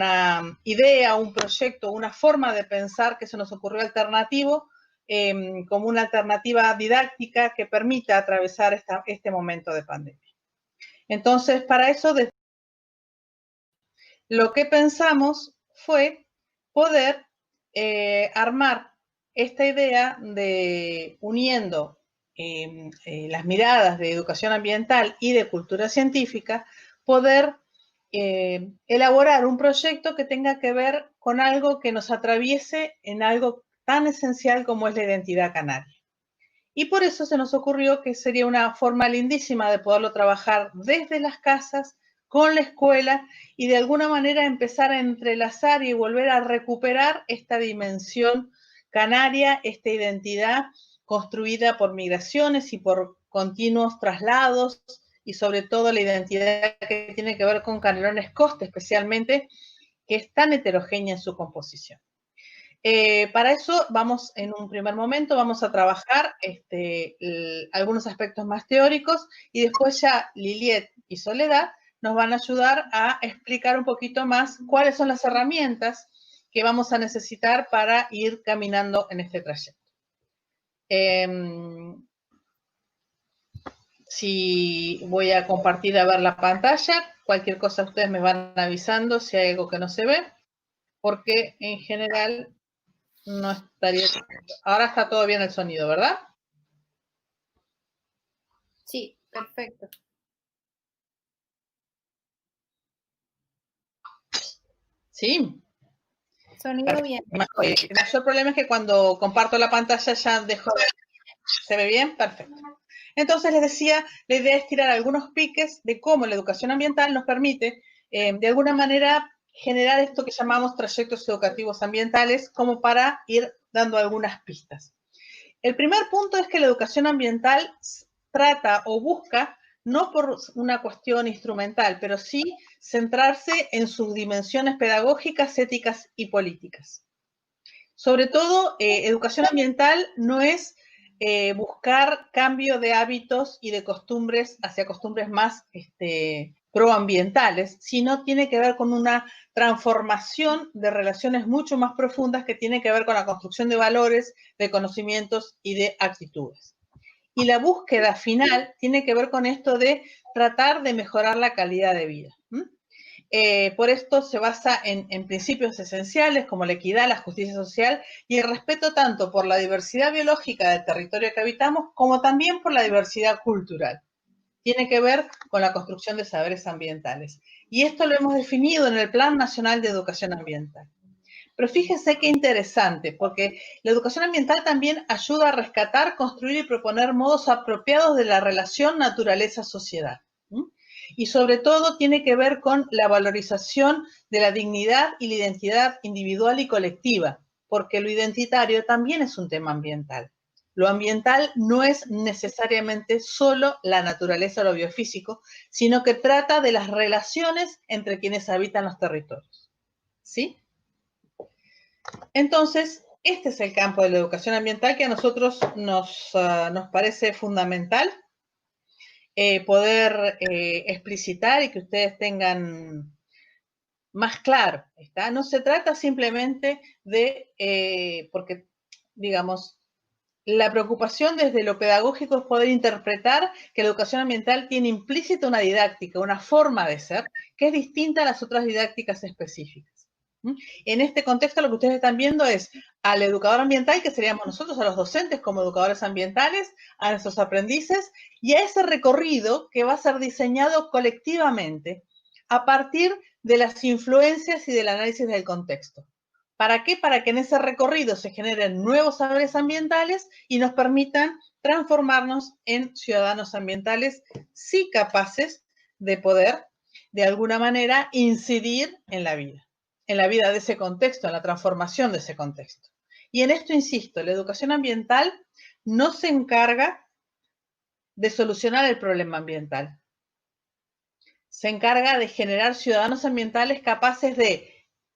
una idea, un proyecto, una forma de pensar que se nos ocurrió alternativo, como una alternativa didáctica que permita atravesar este momento de pandemia. Entonces, para eso, lo que pensamos fue poder armar esta idea de uniendo las miradas de educación ambiental y de cultura científica, poder elaborar un proyecto que tenga que ver con algo que nos atraviese en algo tan esencial como es la identidad canaria. Y por eso se nos ocurrió que sería una forma lindísima de poderlo trabajar desde las casas, con la escuela, y de alguna manera empezar a entrelazar y volver a recuperar esta dimensión canaria, esta identidad construida por migraciones y por continuos traslados, y sobre todo la identidad que tiene que ver con Canelones Costa especialmente, que es tan heterogénea en su composición. Para eso vamos, en un primer momento, vamos a trabajar algunos aspectos más teóricos, y después ya Liliet y Soledad nos van a ayudar a explicar un poquito más cuáles son las herramientas que vamos a necesitar para ir caminando en este trayecto. Si voy a compartir a ver la pantalla, cualquier cosa ustedes me van avisando si hay algo que no se ve, porque en general no estaría... Ahora está todo bien el sonido, ¿verdad? Sí, perfecto. Sí. Sonido bien. El mayor problema es que cuando comparto la pantalla ya dejo de... ¿Se ve bien? Perfecto. Entonces les decía, la idea es tirar algunos piques de cómo la educación ambiental nos permite, de alguna manera, generar esto que llamamos trayectos educativos ambientales, como para ir dando algunas pistas. El primer punto es que la educación ambiental trata o busca, no por una cuestión instrumental, pero sí centrarse en sus dimensiones pedagógicas, éticas y políticas. Sobre todo, educación ambiental no es buscar cambio de hábitos y de costumbres hacia costumbres más proambientales, sino tiene que ver con una transformación de relaciones mucho más profundas que tiene que ver con la construcción de valores, de conocimientos y de actitudes. Y la búsqueda final tiene que ver con esto de tratar de mejorar la calidad de vida. Por esto se basa en principios esenciales como la equidad, la justicia social y el respeto tanto por la diversidad biológica del territorio que habitamos como también por la diversidad cultural. Tiene que ver con la construcción de saberes ambientales. Y esto lo hemos definido en el Plan Nacional de Educación Ambiental. Pero fíjense qué interesante, porque la educación ambiental también ayuda a rescatar, construir y proponer modos apropiados de la relación naturaleza-sociedad. Y sobre todo tiene que ver con la valorización de la dignidad y la identidad individual y colectiva, porque lo identitario también es un tema ambiental. Lo ambiental no es necesariamente solo la naturaleza o lo biofísico, sino que trata de las relaciones entre quienes habitan los territorios. ¿Sí? Entonces, este es el campo de la educación ambiental que a nosotros nos parece fundamental poder explicitar y que ustedes tengan más claro. ¿Está? No se trata simplemente de, porque, digamos, la preocupación desde lo pedagógico es poder interpretar que la educación ambiental tiene implícita una didáctica, una forma de ser, que es distinta a las otras didácticas específicas. En este contexto lo que ustedes están viendo es al educador ambiental, que seríamos nosotros, a los docentes como educadores ambientales, a nuestros aprendices, y a ese recorrido que va a ser diseñado colectivamente a partir de las influencias y del análisis del contexto. ¿Para qué? Para que en ese recorrido se generen nuevos saberes ambientales y nos permitan transformarnos en ciudadanos ambientales, sí capaces de poder, de alguna manera, incidir en la vida de ese contexto, en la transformación de ese contexto. Y en esto insisto, la educación ambiental no se encarga de solucionar el problema ambiental. Se encarga de generar ciudadanos ambientales capaces de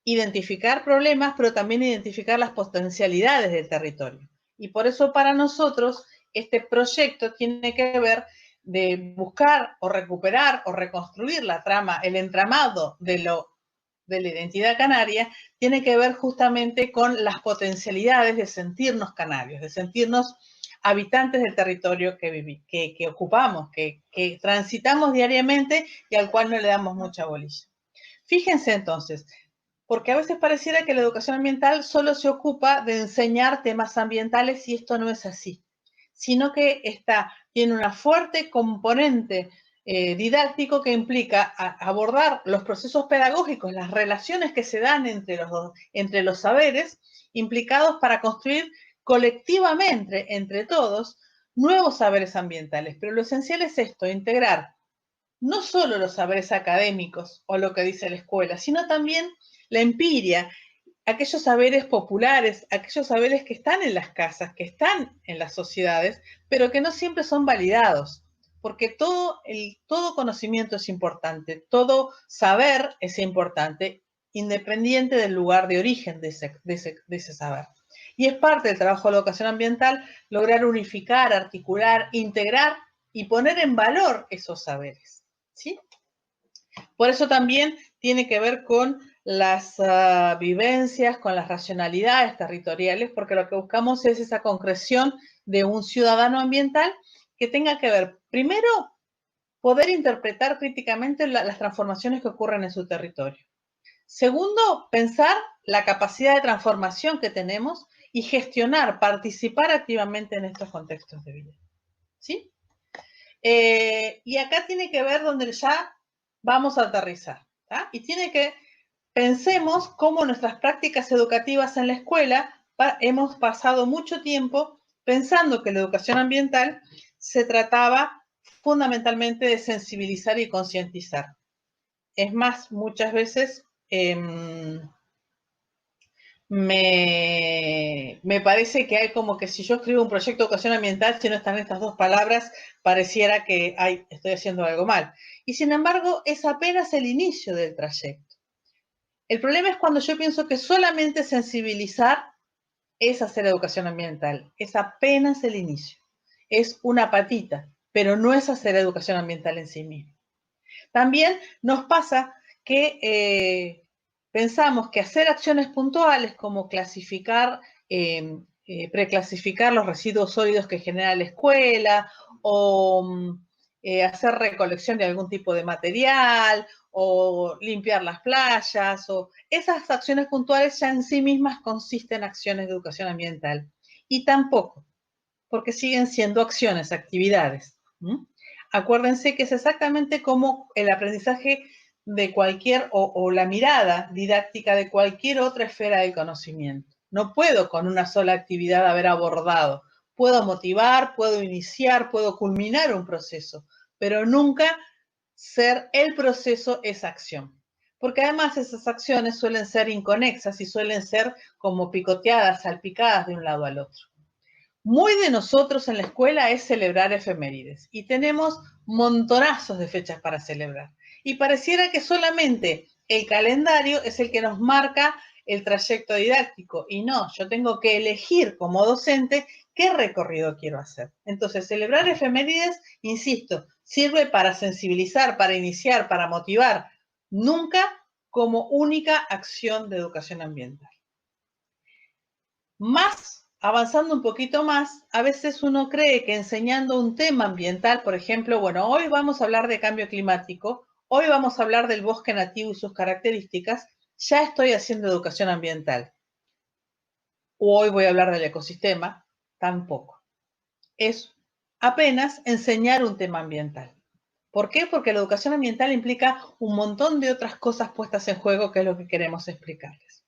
identificar problemas, pero también identificar las potencialidades del territorio. Y por eso para nosotros este proyecto tiene que ver de buscar o recuperar o reconstruir la trama, el entramado de lo de la identidad canaria tiene que ver justamente con las potencialidades de sentirnos canarios, de sentirnos habitantes del territorio que ocupamos, que transitamos diariamente y al cual no le damos mucha bolilla. Fíjense entonces, porque a veces pareciera que la educación ambiental solo se ocupa de enseñar temas ambientales y esto no es así, sino que tiene una fuerte componente didáctico que implica abordar los procesos pedagógicos, las relaciones que se dan entre los saberes implicados para construir colectivamente, entre todos, nuevos saberes ambientales. Pero lo esencial es esto, integrar no solo los saberes académicos o lo que dice la escuela, sino también la empiria, aquellos saberes populares, aquellos saberes que están en las casas, que están en las sociedades, pero que no siempre son validados, porque todo conocimiento es importante, todo saber es importante, independiente del lugar de origen de ese saber. Y es parte del trabajo de la educación ambiental lograr unificar, articular, integrar y poner en valor esos saberes, ¿sí? Por eso también tiene que ver con las vivencias, con las racionalidades territoriales, porque lo que buscamos es esa concreción de un ciudadano ambiental que tenga que ver, primero, poder interpretar críticamente las transformaciones que ocurren en su territorio. Segundo, pensar la capacidad de transformación que tenemos y gestionar, participar activamente en estos contextos de vida. ¿Sí? Y acá tiene que ver donde ya vamos a aterrizar. ¿tá? Y tiene que, pensemos cómo nuestras prácticas educativas en la escuela hemos pasado mucho tiempo pensando que la educación ambiental se trataba fundamentalmente de sensibilizar y concientizar. Es más, muchas veces me parece que hay como que si yo escribo un proyecto de educación ambiental, si no están estas dos palabras, pareciera que estoy haciendo algo mal. Y sin embargo, es apenas el inicio del trayecto. El problema es cuando yo pienso que solamente sensibilizar es hacer educación ambiental. Es apenas el inicio. Es una patita, pero no es hacer educación ambiental en sí mismo. También nos pasa que pensamos que hacer acciones puntuales como clasificar, preclasificar los residuos sólidos que genera la escuela o hacer recolección de algún tipo de material o limpiar las playas o esas acciones puntuales ya en sí mismas consisten en acciones de educación ambiental. Y tampoco, porque siguen siendo acciones, actividades. Acuérdense que es exactamente como el aprendizaje de cualquier o la mirada didáctica de cualquier otra esfera del conocimiento. No puedo con una sola actividad haber abordado. Puedo motivar, puedo iniciar, puedo culminar un proceso, pero nunca ser el proceso esa acción. Porque además esas acciones suelen ser inconexas y suelen ser como picoteadas, salpicadas de un lado al otro. Muy de nosotros en la escuela es celebrar efemérides y tenemos montonazos de fechas para celebrar. Y pareciera que solamente el calendario es el que nos marca el trayecto didáctico y no, yo tengo que elegir como docente qué recorrido quiero hacer. Entonces, celebrar efemérides, insisto, sirve para sensibilizar, para iniciar, para motivar, nunca como única acción de educación ambiental. Avanzando un poquito más, a veces uno cree que enseñando un tema ambiental, por ejemplo, bueno, hoy vamos a hablar de cambio climático, hoy vamos a hablar del bosque nativo y sus características, ya estoy haciendo educación ambiental. O hoy voy a hablar del ecosistema, tampoco. Es apenas enseñar un tema ambiental. ¿Por qué? Porque la educación ambiental implica un montón de otras cosas puestas en juego, que es lo que queremos explicarles.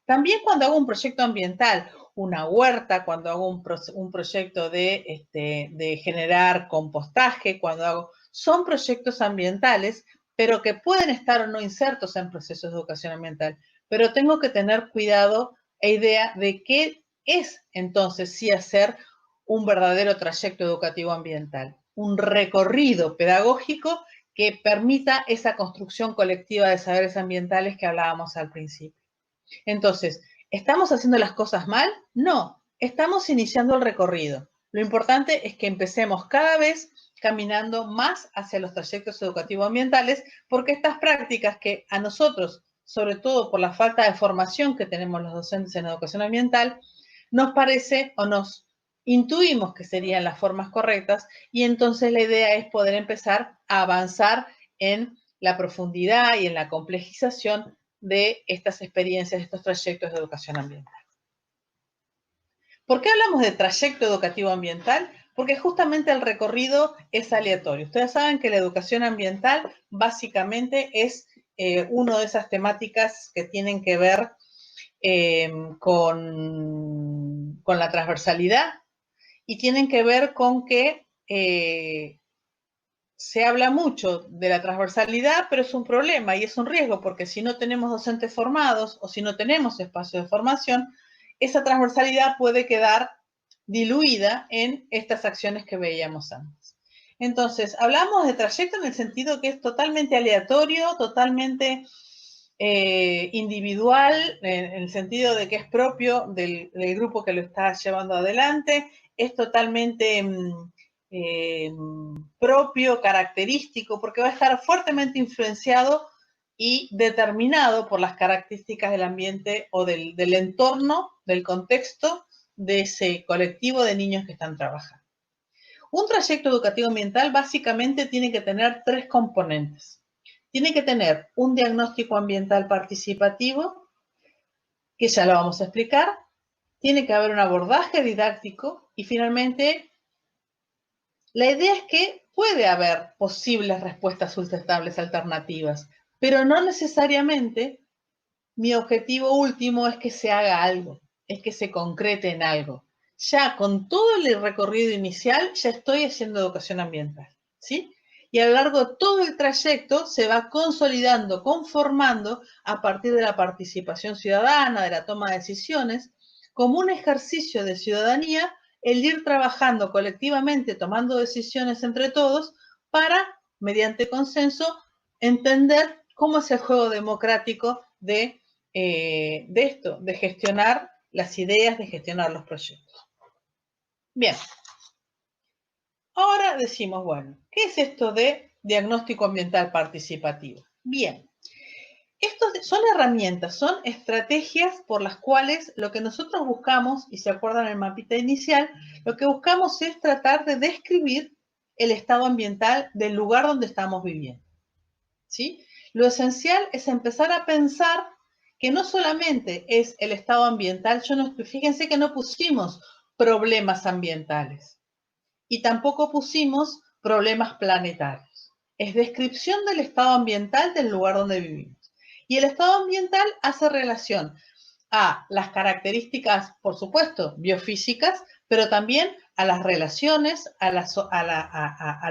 También cuando hago un proyecto ambiental, una huerta, cuando hago un proyecto de generar compostaje, son proyectos ambientales, pero que pueden estar o no insertos en procesos de educación ambiental. Pero tengo que tener cuidado e idea de qué es entonces sí hacer un verdadero trayecto educativo ambiental, un recorrido pedagógico que permita esa construcción colectiva de saberes ambientales que hablábamos al principio. Entonces, ¿estamos haciendo las cosas mal? No, estamos iniciando el recorrido. Lo importante es que empecemos cada vez caminando más hacia los trayectos educativos ambientales, porque estas prácticas que a nosotros sobre todo por la falta de formación que tenemos los docentes en educación ambiental, nos parece o nos intuimos que serían las formas correctas y entonces la idea es poder empezar a avanzar en la profundidad y en la complejización de estas experiencias, de estos trayectos de educación ambiental. ¿Por qué hablamos de trayecto educativo ambiental? Porque justamente el recorrido es aleatorio. Ustedes saben que la educación ambiental básicamente es una de esas temáticas que tienen que ver con la transversalidad y tienen que ver con que se habla mucho de la transversalidad, pero es un problema y es un riesgo, porque si no tenemos docentes formados o si no tenemos espacio de formación, esa transversalidad puede quedar diluida en estas acciones que veíamos antes. Entonces, hablamos de trayecto en el sentido que es totalmente aleatorio, totalmente individual, en el sentido de que es propio del grupo que lo está llevando adelante, es totalmente propio, característico, porque va a estar fuertemente influenciado y determinado por las características del ambiente o del entorno, del contexto de ese colectivo de niños que están trabajando. Un trayecto educativo ambiental básicamente tiene que tener tres componentes. Tiene que tener un diagnóstico ambiental participativo, que ya lo vamos a explicar. Tiene que haber un abordaje didáctico y finalmente la idea es que puede haber posibles respuestas sustentables alternativas, pero no necesariamente mi objetivo último es que se haga algo, es que se concrete en algo. Ya con todo el recorrido inicial ya estoy haciendo educación ambiental, ¿sí? Y a lo largo de todo el trayecto se va consolidando, conformando a partir de la participación ciudadana, de la toma de decisiones, como un ejercicio de ciudadanía, el ir trabajando colectivamente, tomando decisiones entre todos para, mediante consenso, entender cómo es el juego democrático de esto, de gestionar las ideas, de gestionar los proyectos. Bien. Ahora decimos, bueno, ¿qué es esto de diagnóstico ambiental participativo? Bien. Estos son herramientas, son estrategias por las cuales lo que nosotros buscamos, y se acuerdan el mapita inicial, lo que buscamos es tratar de describir el estado ambiental del lugar donde estamos viviendo, ¿sí? Lo esencial es empezar a pensar que no solamente es el estado ambiental, fíjense que no pusimos problemas ambientales y tampoco pusimos problemas planetarios. Es descripción del estado ambiental del lugar donde vivimos. Y el estado ambiental hace relación a las características, por supuesto, biofísicas, pero también a las relaciones, a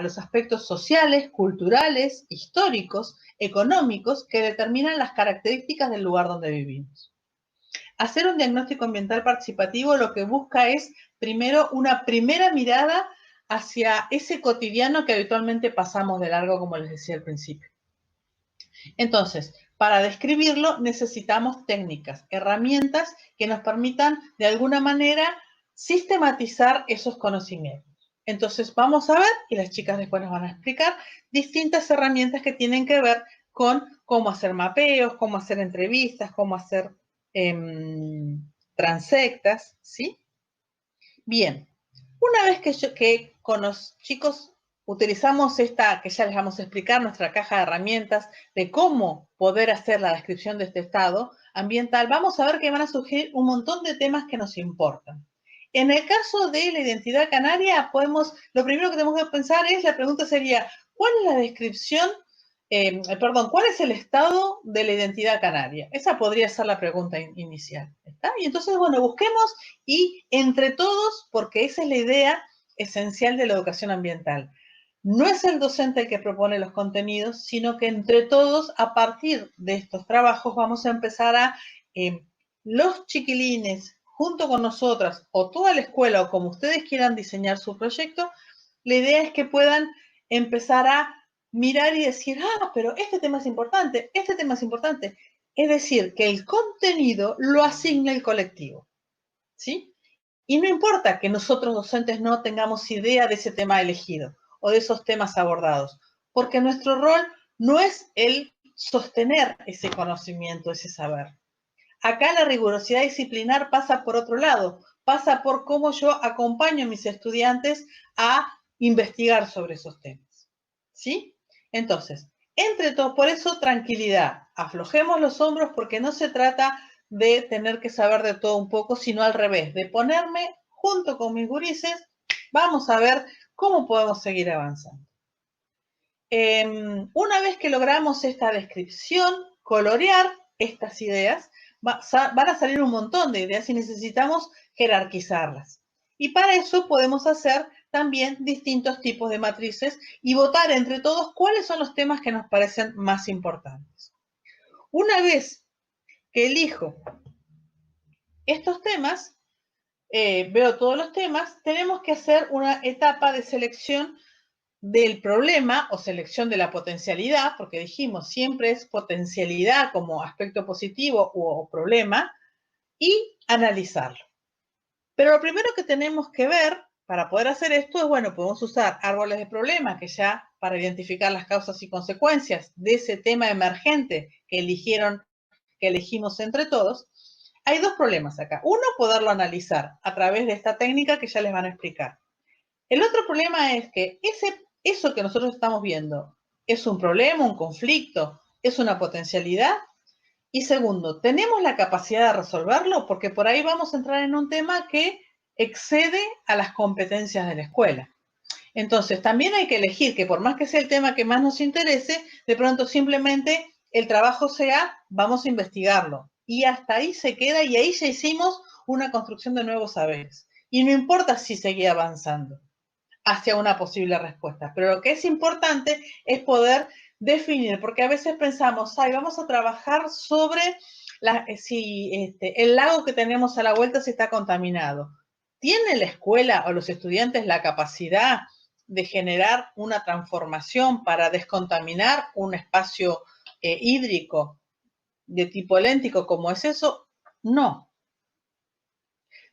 los aspectos sociales, culturales, históricos, económicos, que determinan las características del lugar donde vivimos. Hacer un diagnóstico ambiental participativo lo que busca es, primero, una primera mirada hacia ese cotidiano que habitualmente pasamos de largo, como les decía al principio. Entonces, para describirlo necesitamos técnicas, herramientas que nos permitan de alguna manera sistematizar esos conocimientos. Entonces vamos a ver, y las chicas después nos van a explicar, distintas herramientas que tienen que ver con cómo hacer mapeos, cómo hacer entrevistas, cómo hacer transectas, ¿sí? Bien, una vez que con los chicos utilizamos esta, que ya les vamos a explicar, nuestra caja de herramientas de cómo poder hacer la descripción de este estado ambiental, vamos a ver que van a surgir un montón de temas que nos importan. En el caso de la identidad canaria, lo primero que tenemos que pensar es, la pregunta sería, ¿cuál es la descripción, cuál es el estado de la identidad canaria? Esa podría ser la pregunta inicial, ¿está? Y entonces, bueno, busquemos y entre todos, porque esa es la idea esencial de la educación ambiental. No es el docente el que propone los contenidos, sino que entre todos, a partir de estos trabajos, vamos a empezar a los chiquilines, junto con nosotras, o toda la escuela, o como ustedes quieran diseñar su proyecto, la idea es que puedan empezar a mirar y decir, pero este tema es importante, este tema es importante. Es decir, que el contenido lo asigna el colectivo, ¿sí? Y no importa que nosotros docentes no tengamos idea de ese tema elegido o de esos temas abordados, porque nuestro rol no es el sostener ese conocimiento, ese saber. Acá la rigurosidad disciplinar pasa por otro lado, pasa por cómo yo acompaño a mis estudiantes a investigar sobre esos temas. ¿Sí? Entonces, entre todo, por eso tranquilidad, aflojemos los hombros porque no se trata de tener que saber de todo un poco, sino al revés, de ponerme junto con mis gurises, vamos a ver cómo podemos seguir avanzando. Una vez que logramos esta descripción, colorear estas ideas, van a salir un montón de ideas y necesitamos jerarquizarlas. Y para eso podemos hacer también distintos tipos de matrices y votar entre todos cuáles son los temas que nos parecen más importantes. Una vez que elijo estos temas, veo todos los temas, tenemos que hacer una etapa de selección del problema o selección de la potencialidad, porque dijimos siempre es potencialidad como aspecto positivo o problema, y analizarlo. Pero lo primero que tenemos que ver para poder hacer esto es, bueno, podemos usar árboles de problema, que ya para identificar las causas y consecuencias de ese tema emergente que elegimos entre todos. Hay dos problemas acá. Uno, poderlo analizar a través de esta técnica que ya les van a explicar. El otro problema es que eso que nosotros estamos viendo es un problema, un conflicto, es una potencialidad. Y segundo, ¿tenemos la capacidad de resolverlo? Porque por ahí vamos a entrar en un tema que excede a las competencias de la escuela. Entonces, también hay que elegir que por más que sea el tema que más nos interese, de pronto simplemente el trabajo sea, vamos a investigarlo. Y hasta ahí se queda y ahí ya hicimos una construcción de nuevos saberes. Y no importa si seguía avanzando hacia una posible respuesta. Pero lo que es importante es poder definir, porque a veces pensamos, ay, vamos a trabajar sobre si el lago que tenemos a la vuelta se está contaminado. ¿Tiene la escuela o los estudiantes la capacidad de generar una transformación para descontaminar un espacio hídrico de tipo léntico como es eso? No.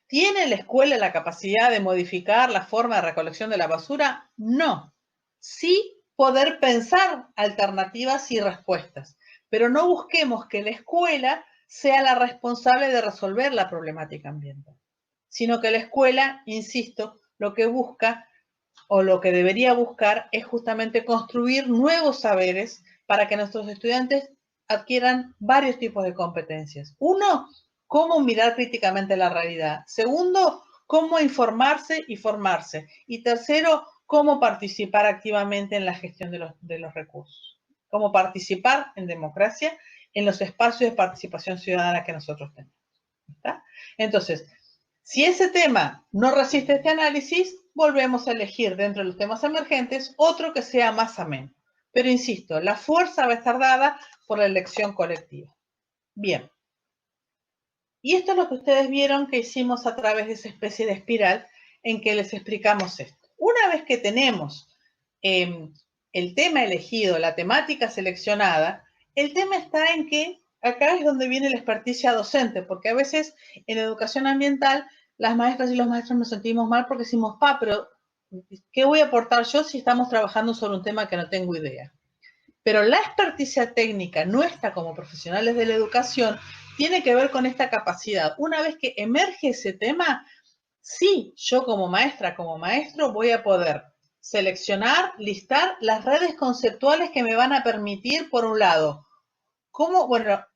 ¿Tiene la escuela la capacidad de modificar la forma de recolección de la basura? No. Sí poder pensar alternativas y respuestas, pero no busquemos que la escuela sea la responsable de resolver la problemática ambiental, sino que la escuela, insisto, lo que busca o lo que debería buscar es justamente construir nuevos saberes para que nuestros estudiantes adquieran varios tipos de competencias. Uno, cómo mirar críticamente la realidad. Segundo, cómo informarse y formarse. Y tercero, cómo participar activamente en la gestión de los recursos. Cómo participar en democracia en los espacios de participación ciudadana que nosotros tenemos. ¿Está? Entonces, si ese tema no resiste este análisis, volvemos a elegir dentro de los temas emergentes otro que sea más ameno. Pero insisto, la fuerza va a estar dada por la elección colectiva. Bien. Y esto es lo que ustedes vieron que hicimos a través de esa especie de espiral en que les explicamos esto. Una vez que tenemos el tema elegido, la temática seleccionada, el tema está en que acá es donde viene la experticia docente, porque a veces en educación ambiental las maestras y los maestros nos sentimos mal porque decimos, pero ¿qué voy a aportar yo si estamos trabajando sobre un tema que no tengo idea? Pero la experticia técnica nuestra como profesionales de la educación tiene que ver con esta capacidad. Una vez que emerge ese tema, sí, yo como maestra, como maestro, voy a poder seleccionar, listar las redes conceptuales que me van a permitir, por un lado,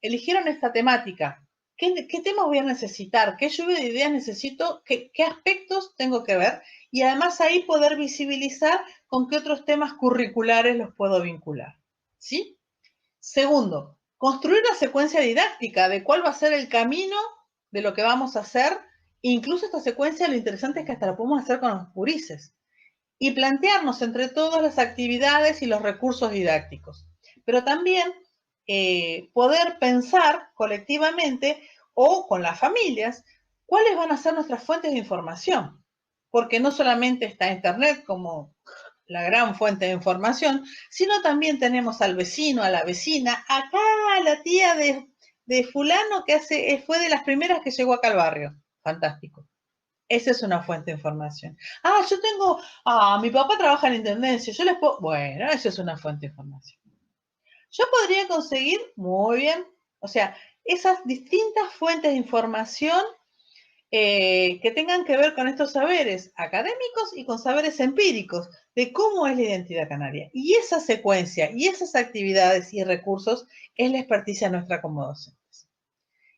eligieron esta temática. ¿Qué temas voy a necesitar? ¿Qué lluvia de ideas necesito? ¿Qué aspectos tengo que ver? Y además ahí poder visibilizar con qué otros temas curriculares los puedo vincular. ¿Sí? Segundo, construir la secuencia didáctica de cuál va a ser el camino de lo que vamos a hacer. Incluso esta secuencia, lo interesante es que hasta la podemos hacer con los gurises. Y plantearnos entre todas las actividades y los recursos didácticos. Pero también poder pensar colectivamente o con las familias cuáles van a ser nuestras fuentes de información. Porque no solamente está Internet como la gran fuente de información, sino también tenemos al vecino, a la vecina, acá la tía de fulano que fue de las primeras que llegó acá al barrio. Fantástico. Esa es una fuente de información. Yo tengo, mi papá trabaja en intendencia, yo les puedo, bueno, esa es una fuente de información. Yo podría conseguir, muy bien, o sea, esas distintas fuentes de información que tengan que ver con estos saberes académicos y con saberes empíricos de cómo es la identidad canaria. Y esa secuencia y esas actividades y recursos es la experticia nuestra como docentes.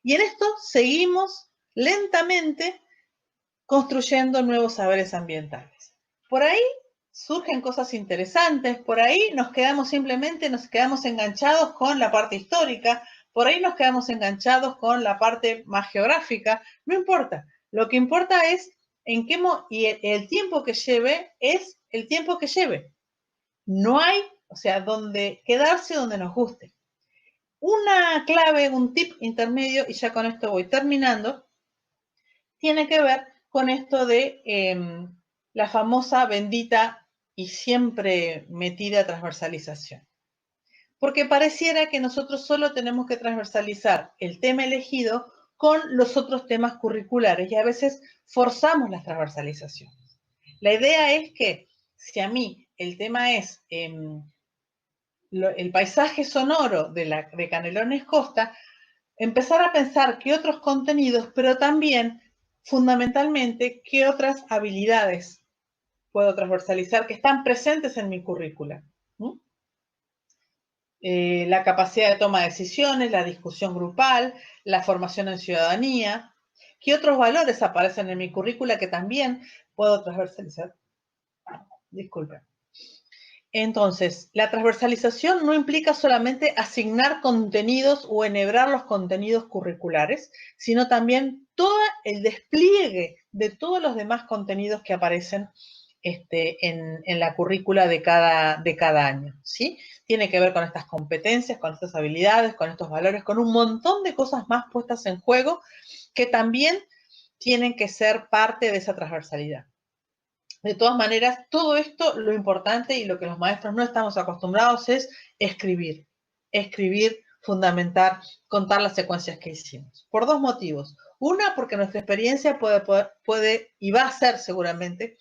Y en esto seguimos lentamente construyendo nuevos saberes ambientales. Por ahí surgen cosas interesantes, por ahí nos quedamos enganchados con la parte histórica, por ahí nos quedamos enganchados con la parte más geográfica, no importa. Lo que importa es en qué y el tiempo que lleve es el tiempo que lleve. No hay, o sea, donde quedarse donde nos guste. Una clave, un tip intermedio, y ya con esto voy terminando, tiene que ver con esto de la famosa, bendita y siempre metida transversalización. Porque pareciera que nosotros solo tenemos que transversalizar el tema elegido con los otros temas curriculares y a veces forzamos las transversalizaciones. La idea es que si a mí el tema es el paisaje sonoro de Canelones Costa, empezar a pensar qué otros contenidos, pero también, fundamentalmente, qué otras habilidades puedo transversalizar que están presentes en mi currícula. La capacidad de toma de decisiones, la discusión grupal, la formación en ciudadanía. ¿Qué otros valores aparecen en mi currícula que también puedo transversalizar? Disculpen. Entonces, la transversalización no implica solamente asignar contenidos o enhebrar los contenidos curriculares, sino también todo el despliegue de todos los demás contenidos que aparecen en la currícula de cada año, ¿sí? Tiene que ver con estas competencias, con estas habilidades, con estos valores, con un montón de cosas más puestas en juego que también tienen que ser parte de esa transversalidad. De todas maneras, todo esto, lo importante y lo que los maestros no estamos acostumbrados es escribir. Escribir, fundamentar, contar las secuencias que hicimos. Por dos motivos. Una, porque nuestra experiencia puede y va a ser seguramente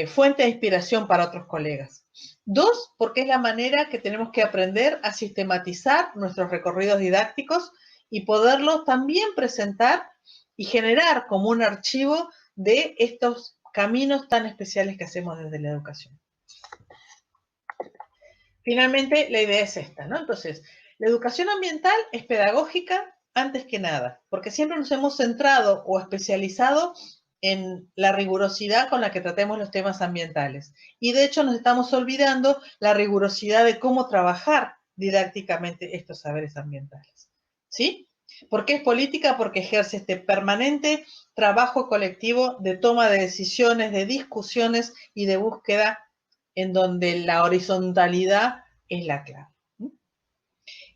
fuente de inspiración para otros colegas. Dos, porque es la manera que tenemos que aprender a sistematizar nuestros recorridos didácticos y poderlos también presentar y generar como un archivo de estos caminos tan especiales que hacemos desde la educación. Finalmente, la idea es esta, ¿no? Entonces, la educación ambiental es pedagógica antes que nada, porque siempre nos hemos centrado o especializado en la rigurosidad con la que tratemos los temas ambientales. Y de hecho nos estamos olvidando la rigurosidad de cómo trabajar didácticamente estos saberes ambientales. ¿Sí? ¿Por qué es política? Porque ejerce este permanente trabajo colectivo de toma de decisiones, de discusiones y de búsqueda en donde la horizontalidad es la clave.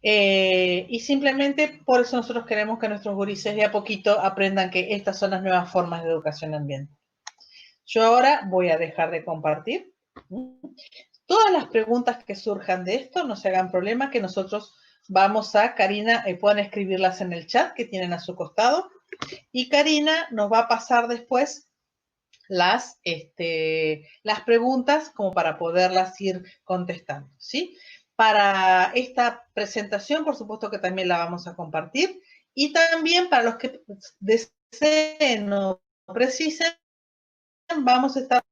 Y simplemente por eso nosotros queremos que nuestros gurises de a poquito aprendan que estas son las nuevas formas de educación ambiental. Yo ahora voy a dejar de compartir. Todas las preguntas que surjan de esto, no se hagan problema, que nosotros vamos a, Karina, puedan escribirlas en el chat que tienen a su costado, y Karina nos va a pasar después las preguntas como para poderlas ir contestando, ¿sí? Para esta presentación, por supuesto que también la vamos a compartir, y también para los que deseen o precisen, vamos a estar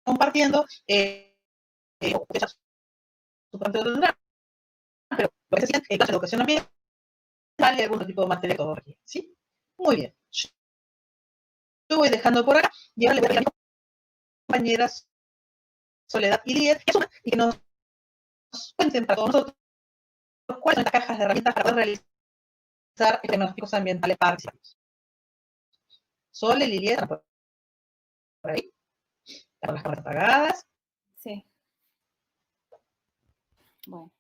compartiendo su contenido, pero lo que decían, en clase de educación ambiental y algún tipo de materia que todo requiere, ¿sí? Muy bien. Yo voy dejando por acá y ahora le voy a pedir a mis compañeras Soledad y Lidia y que nos cuenten para todos nosotros cuáles son las cajas de herramientas para poder realizar diagnósticos ambientales parciales. Sole, Lilia, ¿están por ahí? ¿Están las cámaras apagadas? Sí. Bueno.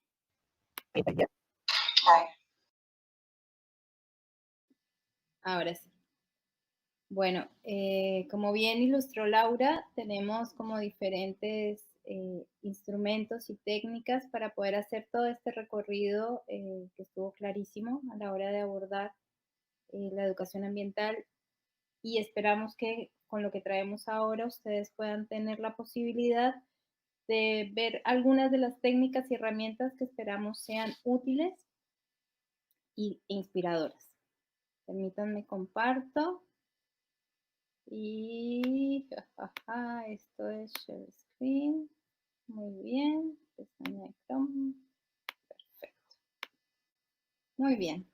Ahora sí. Bueno, como bien ilustró Laura, tenemos como diferentes instrumentos y técnicas para poder hacer todo este recorrido que estuvo clarísimo a la hora de abordar la educación ambiental, y esperamos que con lo que traemos ahora ustedes puedan tener la posibilidad de ver algunas de las técnicas y herramientas que esperamos sean útiles e inspiradoras. Permítanme comparto. Y esto es share screen. Muy bien. Pestaña de Chrome. Perfecto. Muy bien.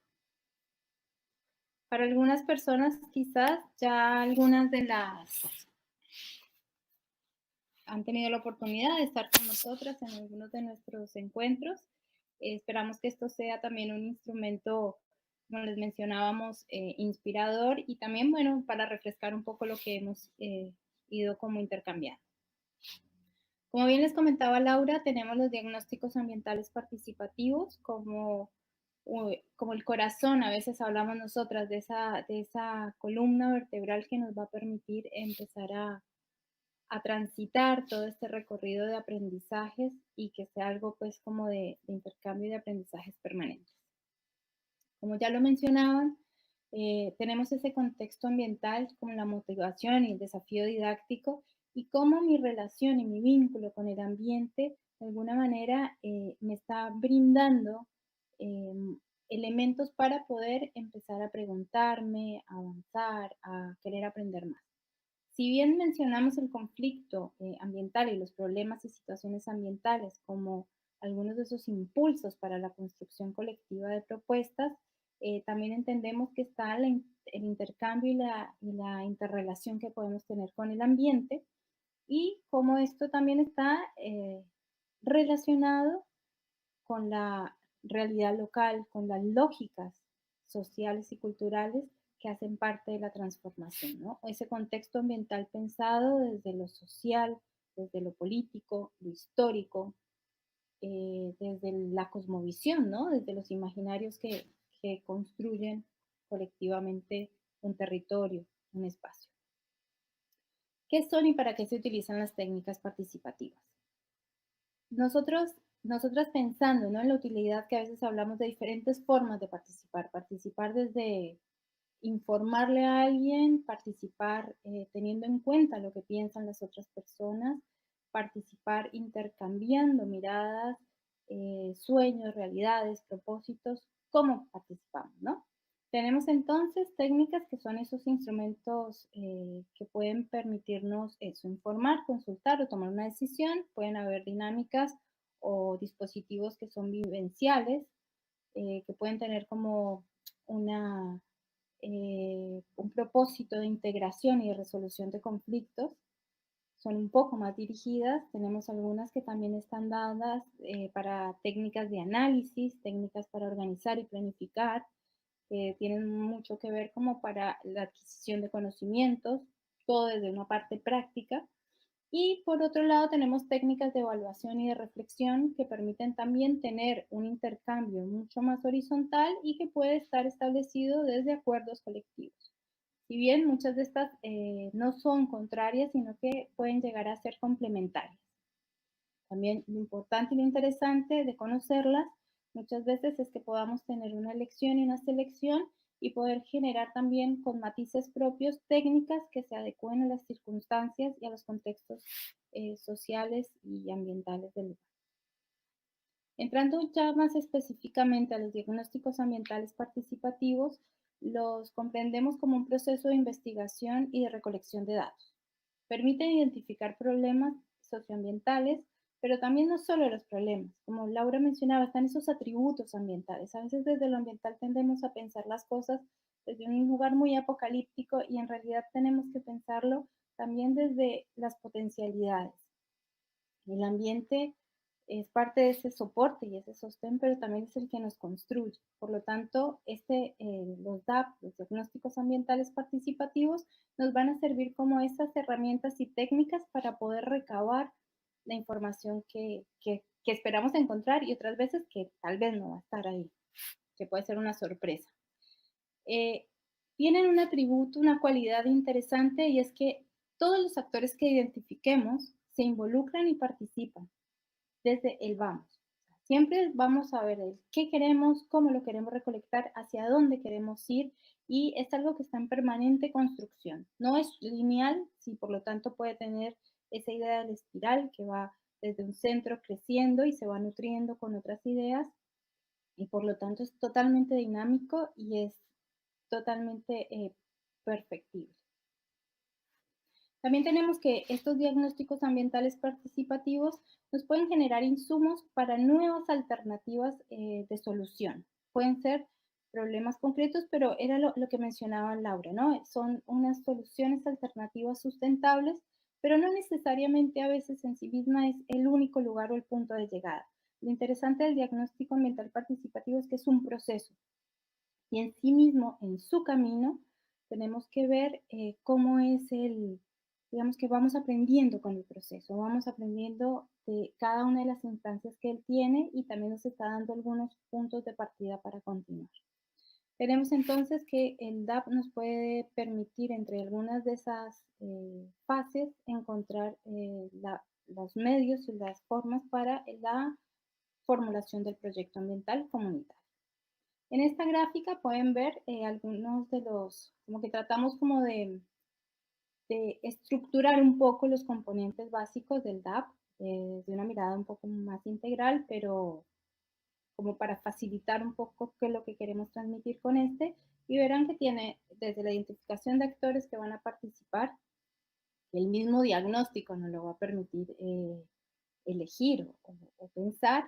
Para algunas personas quizás ya algunas de las han tenido la oportunidad de estar con nosotras en algunos de nuestros encuentros. Esperamos que esto sea también un instrumento, como les mencionábamos, inspirador y también, bueno, para refrescar un poco lo que hemos ido como intercambiando. Como bien les comentaba Laura, tenemos los diagnósticos ambientales participativos como el corazón, a veces hablamos nosotras de esa columna vertebral que nos va a permitir empezar a transitar todo este recorrido de aprendizajes y que sea algo pues como de intercambio de aprendizajes permanentes. Como ya lo mencionaban, tenemos ese contexto ambiental como la motivación y el desafío didáctico y cómo mi relación y mi vínculo con el ambiente de alguna manera me está brindando elementos para poder empezar a preguntarme, a avanzar, a querer aprender más. Si bien mencionamos el conflicto ambiental y los problemas y situaciones ambientales como algunos de esos impulsos para la construcción colectiva de propuestas, también entendemos que está el intercambio y la interrelación que podemos tener con el ambiente y cómo esto también está relacionado con la realidad local, con las lógicas sociales y culturales que hacen parte de la transformación, ¿no? Ese contexto ambiental pensado desde lo social, desde lo político, lo histórico, desde la cosmovisión, ¿no? Desde los imaginarios que construyen colectivamente un territorio, un espacio. ¿Qué son y para qué se utilizan las técnicas participativas? Nosotras pensando, ¿no?, en la utilidad que a veces hablamos de diferentes formas de participar desde informarle a alguien, participar teniendo en cuenta lo que piensan las otras personas, participar intercambiando miradas, sueños, realidades, propósitos, cómo participamos, ¿no? Tenemos entonces técnicas que son esos instrumentos que pueden permitirnos eso, informar, consultar o tomar una decisión. Pueden haber dinámicas o dispositivos que son vivenciales, que pueden tener como un propósito de integración y de resolución de conflictos. Son un poco más dirigidas. Tenemos algunas que también están dadas para técnicas de análisis, técnicas para organizar y planificar, que tienen mucho que ver como para la adquisición de conocimientos, todo desde una parte práctica. Y por otro lado tenemos técnicas de evaluación y de reflexión que permiten también tener un intercambio mucho más horizontal y que puede estar establecido desde acuerdos colectivos. Si bien muchas de estas no son contrarias, sino que pueden llegar a ser complementarias. También lo importante y lo interesante de conocerlas muchas veces es que podamos tener una elección y una selección y poder generar también con matices propios técnicas que se adecúen a las circunstancias y a los contextos sociales y ambientales del lugar. Entrando ya más específicamente a los diagnósticos ambientales participativos, los comprendemos como un proceso de investigación y de recolección de datos. Permiten identificar problemas socioambientales, pero también no solo los problemas. Como Laura mencionaba, están esos atributos ambientales. A veces desde lo ambiental tendemos a pensar las cosas desde un lugar muy apocalíptico y en realidad tenemos que pensarlo también desde las potencialidades. El ambiente es parte de ese soporte y ese sostén, pero también es el que nos construye. Por lo tanto, los DAP, los diagnósticos ambientales participativos, nos van a servir como esas herramientas y técnicas para poder recabar la información que esperamos encontrar y otras veces que tal vez no va a estar ahí, que puede ser una sorpresa. Tienen un atributo, una cualidad interesante y es que todos los actores que identifiquemos se involucran y participan desde el vamos. Siempre vamos a ver el qué queremos, cómo lo queremos recolectar, hacia dónde queremos ir y es algo que está en permanente construcción. No es lineal, sí, por lo tanto puede tener esa idea de la espiral que va desde un centro creciendo y se va nutriendo con otras ideas y por lo tanto es totalmente dinámico y es totalmente perfectible. También tenemos que estos diagnósticos ambientales participativos nos pueden generar insumos para nuevas alternativas de solución. Pueden ser problemas concretos, pero era lo que mencionaba Laura, ¿no? Son unas soluciones alternativas sustentables, pero no necesariamente a veces en sí misma es el único lugar o el punto de llegada. Lo interesante del diagnóstico ambiental participativo es que es un proceso y en sí mismo, en su camino, tenemos que ver cómo es digamos que vamos aprendiendo con el proceso, vamos aprendiendo de cada una de las instancias que él tiene y también nos está dando algunos puntos de partida para continuar. Tenemos entonces que el DAP nos puede permitir entre algunas de esas fases encontrar los medios y las formas para la formulación del proyecto ambiental comunitario. En esta gráfica pueden ver algunos de como que tratamos como de estructurar un poco los componentes básicos del DAP desde una mirada un poco más integral, pero como para facilitar un poco qué es lo que queremos transmitir con este, y verán que tiene desde la identificación de actores que van a participar, el mismo diagnóstico nos lo va a permitir elegir o pensar.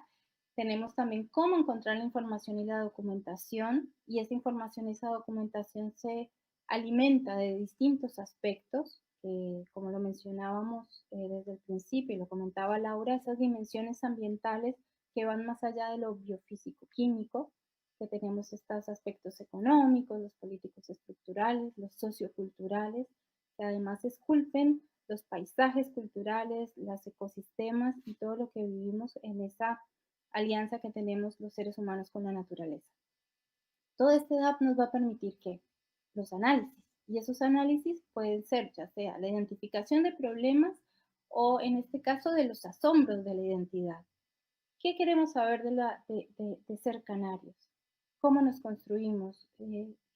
Tenemos también cómo encontrar la información y la documentación, y esa información y esa documentación se alimenta de distintos aspectos, como lo mencionábamos desde el principio y lo comentaba Laura, esas dimensiones ambientales que van más allá de lo biofísico-químico, que tenemos estos aspectos económicos, los políticos estructurales, los socioculturales, que además esculpen los paisajes culturales, los ecosistemas y todo lo que vivimos en esa alianza que tenemos los seres humanos con la naturaleza. Todo este DAP nos va a permitir que los análisis, y esos análisis pueden ser ya sea la identificación de problemas o en este caso de los asombros de la identidad. ¿Qué queremos saber de ser canarios? ¿Cómo nos construimos?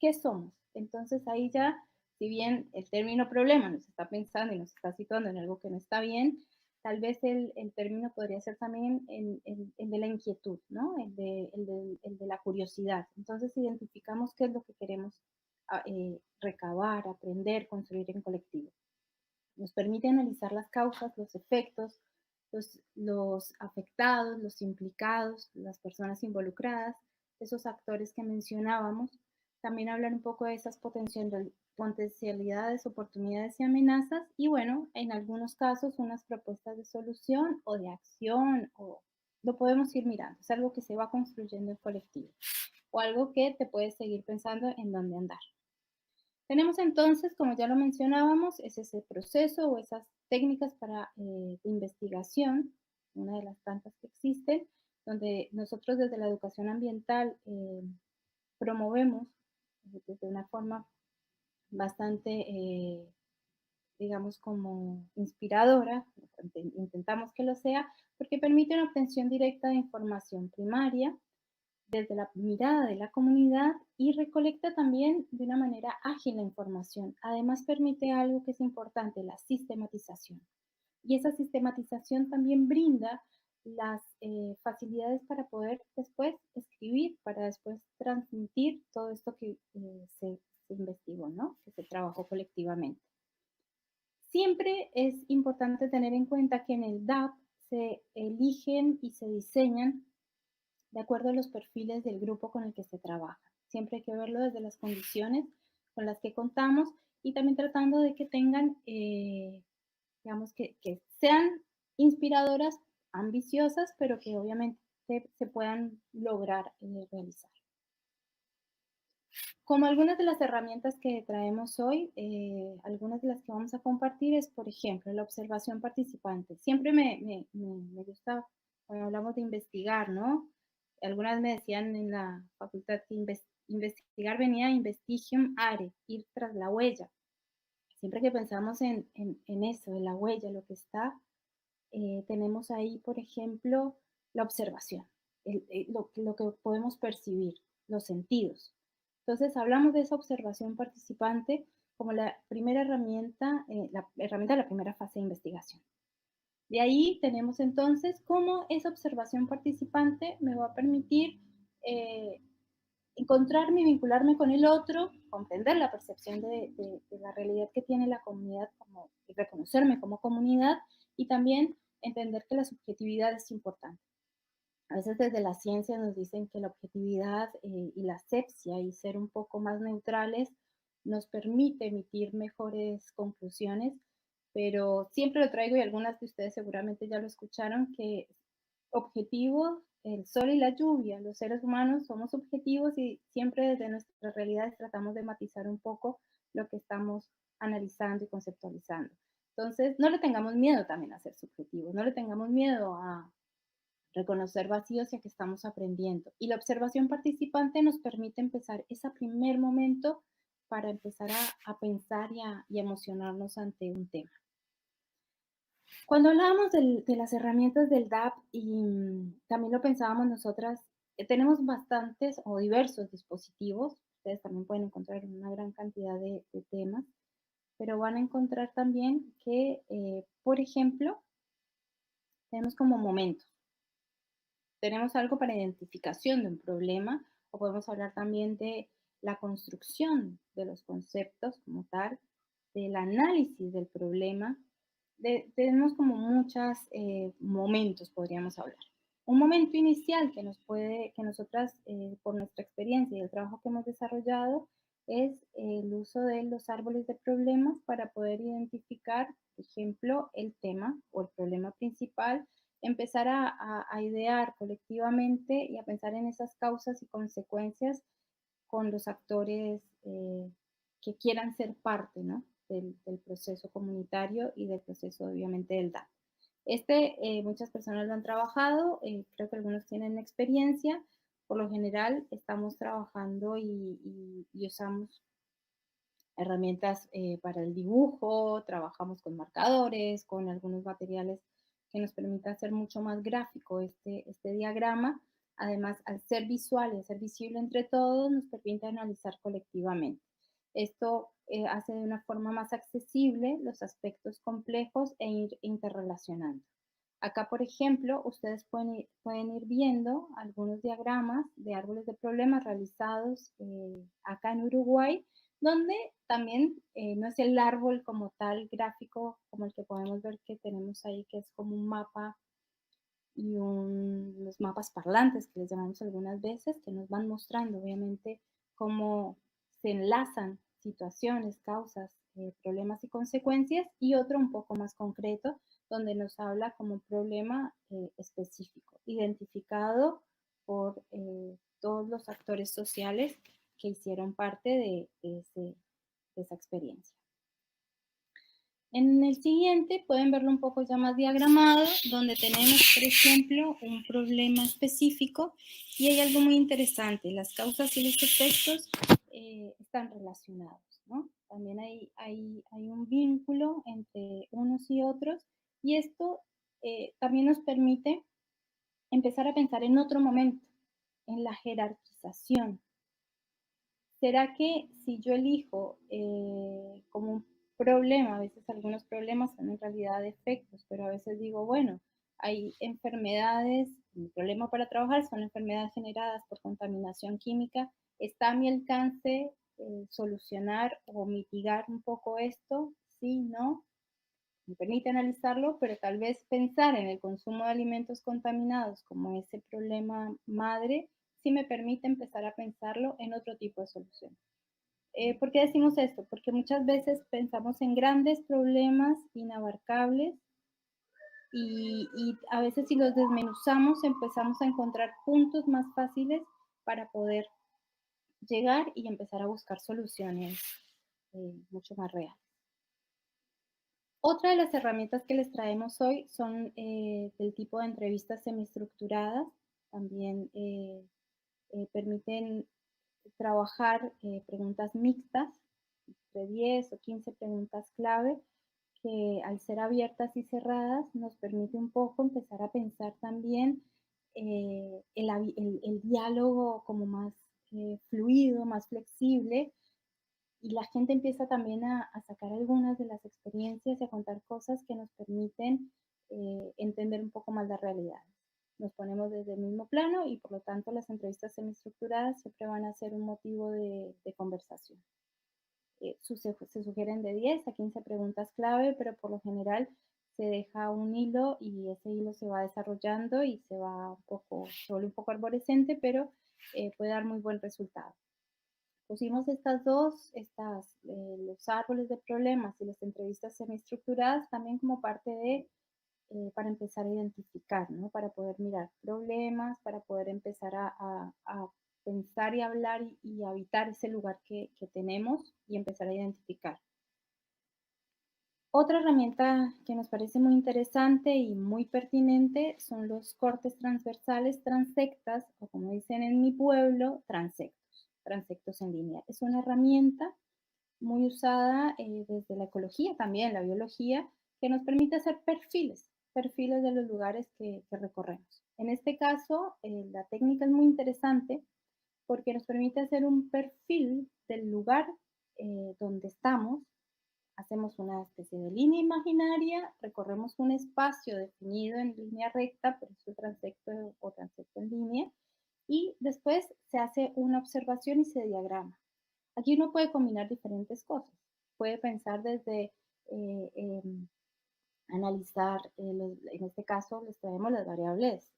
¿Qué somos? Entonces ahí ya, si bien el término problema nos está pensando y nos está situando en algo que no está bien, tal vez el término podría ser también el de la inquietud, ¿no? El de la curiosidad. Entonces identificamos qué es lo que queremos recabar, aprender, construir en colectivo. Nos permite analizar las causas, los efectos, los afectados, los implicados, las personas involucradas, esos actores que mencionábamos. También hablar un poco de esas potencialidades, oportunidades y amenazas. Y bueno, en algunos casos unas propuestas de solución o de acción, o lo podemos ir mirando. Es algo que se va construyendo en colectivo o algo que te puedes seguir pensando en dónde andar. Tenemos entonces, como ya lo mencionábamos, es ese proceso o esas técnicas para investigación, una de las tantas que existen, donde nosotros desde la educación ambiental promovemos desde una forma bastante, digamos, como inspiradora, intentamos que lo sea, porque permite una obtención directa de información primaria, desde la mirada de la comunidad y recolecta también de una manera ágil la información. Además permite algo que es importante, la sistematización. Y esa sistematización también brinda las facilidades para poder después escribir, para después transmitir todo esto que se investigó, ¿no? Que se trabajó colectivamente. Siempre es importante tener en cuenta que en el DAP se eligen y se diseñan de acuerdo a los perfiles del grupo con el que se trabaja. Siempre hay que verlo desde las condiciones con las que contamos y también tratando de que tengan, digamos, que sean inspiradoras, ambiciosas, pero que obviamente se puedan lograr realizar. Como algunas de las herramientas que traemos hoy, algunas de las que vamos a compartir es, por ejemplo, la observación participante. Siempre me gusta cuando hablamos de investigar, ¿no? Algunas me decían en la facultad que investigar venía investigium are, ir tras la huella. Siempre que pensamos en eso, en la huella, lo que está, tenemos ahí, por ejemplo, la observación, lo que podemos percibir, los sentidos. Entonces, hablamos de esa observación participante como la primera herramienta, la herramienta de la primera fase de investigación. De ahí tenemos entonces cómo esa observación participante me va a permitir eh, encontrarme y vincularme con el otro, comprender la percepción de la realidad que tiene la comunidad como, y reconocerme como comunidad y también entender que la subjetividad es importante. A veces desde la ciencia nos dicen que la objetividad y la asepsia y ser un poco más neutrales nos permite emitir mejores conclusiones, pero siempre lo traigo y algunas de ustedes seguramente ya lo escucharon, que objetivos, el sol y la lluvia, los seres humanos somos objetivos y siempre desde nuestras realidades tratamos de matizar un poco lo que estamos analizando y conceptualizando. Entonces, no le tengamos miedo también a ser subjetivos, no le tengamos miedo a reconocer vacíos ya que estamos aprendiendo. Y la observación participante nos permite empezar ese primer momento para empezar a pensar y a emocionarnos ante un tema. Cuando hablábamos de las herramientas del DAP y también lo pensábamos nosotras, tenemos bastantes o diversos dispositivos. Ustedes también pueden encontrar una gran cantidad de temas, pero van a encontrar también que, por ejemplo, tenemos como momentos. Tenemos algo para identificación de un problema o podemos hablar también de la construcción de los conceptos como tal, del análisis del problema. Tenemos como muchos momentos, podríamos hablar. Un momento inicial que nos puede, que nosotras, por nuestra experiencia y el trabajo que hemos desarrollado, es el uso de los árboles de problemas para poder identificar, por ejemplo, el tema o el problema principal, empezar a idear colectivamente y a pensar en esas causas y consecuencias con los actores que quieran ser parte, ¿no? del proceso comunitario y del proceso, obviamente, del DAP. Muchas personas lo han trabajado, creo que algunos tienen experiencia. Por lo general, estamos trabajando y usamos herramientas para el dibujo, trabajamos con marcadores, con algunos materiales que nos permitan hacer mucho más gráfico este diagrama. Además, al ser visual y ser visible entre todos, nos permite analizar colectivamente. Esto hace de una forma más accesible los aspectos complejos e ir interrelacionando. Acá, por ejemplo, ustedes pueden ir viendo algunos diagramas de árboles de problemas realizados acá en Uruguay, donde también no es el árbol como tal gráfico como el que podemos ver que tenemos ahí, que es como un mapa y los mapas parlantes que les llamamos algunas veces, que nos van mostrando obviamente cómo se enlazan situaciones, causas, problemas y consecuencias, y otro un poco más concreto, donde nos habla como un problema específico, identificado por todos los actores sociales que hicieron parte de esa experiencia. En el siguiente pueden verlo un poco ya más diagramado, donde tenemos, por ejemplo, un problema específico y hay algo muy interesante. Las causas y los efectos están relacionados, ¿no? También hay un vínculo entre unos y otros y esto también nos permite empezar a pensar en otro momento, en la jerarquización. ¿Será que si yo elijo como un problema, a veces algunos problemas son en realidad defectos, pero a veces digo, bueno, hay enfermedades, mi problema para trabajar son enfermedades generadas por contaminación química, ¿está a mi alcance solucionar o mitigar un poco esto? Sí, no, me permite analizarlo, pero tal vez pensar en el consumo de alimentos contaminados como ese problema madre, sí me permite empezar a pensarlo en otro tipo de solución. ¿Por qué decimos esto? Porque muchas veces pensamos en grandes problemas inabarcables y a veces si los desmenuzamos empezamos a encontrar puntos más fáciles para poder llegar y empezar a buscar soluciones mucho más reales. Otra de las herramientas que les traemos hoy son del tipo de entrevistas semiestructuradas. También permiten trabajar preguntas mixtas, de 10 o 15 preguntas clave, que al ser abiertas y cerradas nos permite un poco empezar a pensar también el diálogo como más fluido, más flexible, y la gente empieza también a sacar algunas de las experiencias y a contar cosas que nos permiten entender un poco más la realidad. Nos ponemos desde el mismo plano y por lo tanto las entrevistas semiestructuradas siempre van a ser un motivo de conversación. Se sugieren de 10 a 15 preguntas clave, pero por lo general se deja un hilo y ese hilo se va desarrollando y se vuelve un poco arborescente, pero puede dar muy buen resultado. Pusimos los árboles de problemas y las entrevistas semiestructuradas también como parte para empezar a identificar, ¿no? Para poder mirar problemas, para poder empezar a pensar y hablar y habitar ese lugar que tenemos y empezar a identificar. Otra herramienta que nos parece muy interesante y muy pertinente son los cortes transversales transectas, o como dicen en mi pueblo, transectos en línea. Es una herramienta muy usada desde la ecología, también la biología, que nos permite hacer perfiles de los lugares que recorremos. En este caso, la técnica es muy interesante porque nos permite hacer un perfil del lugar donde estamos. Hacemos una especie de línea imaginaria, recorremos un espacio definido en línea recta, por eso transecto o transecto en línea, y después se hace una observación y se diagrama. Aquí uno puede combinar diferentes cosas. Puede pensar desde analizar, en este caso les traemos las variables